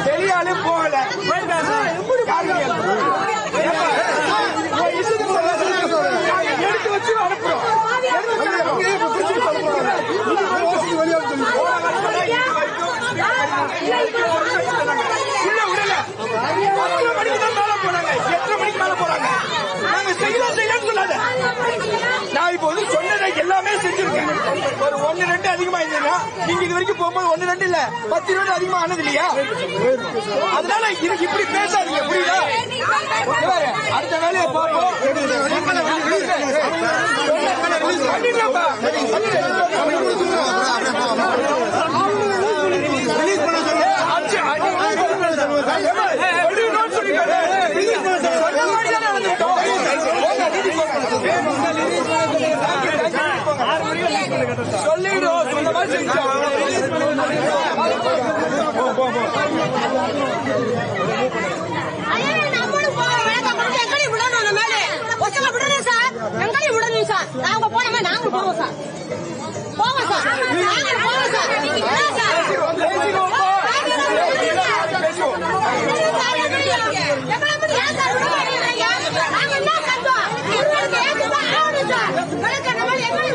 தெரியாலும் போகல எடுத்து வச்சு அனுப்புறோம். எத்தனை மணிக்கு மேல போறாங்க? நாங்க செய்யலாம் சொல்லாத. நான் இப்போ வந்து சொன்னதை எல்லாமே செஞ்சிருக்கேன். ஒரு 1-2 அதிகமா இருந்தா நீங்க இது வரைக்கும் போகும்போது 1-2 இல்ல 10-20 அதிகமா ஆனது இல்லையா? அதனால இதுக்கு இப்படி பேசாதீங்க, புரியுதா? அடுத்த வேலையை பார்ப்போம். சொல்லிடும் சொன்ன மாதிரி நாங்க போனோமா நாங்க போவோம் சார். போவோம் சார். போவோம் சார். எங்களை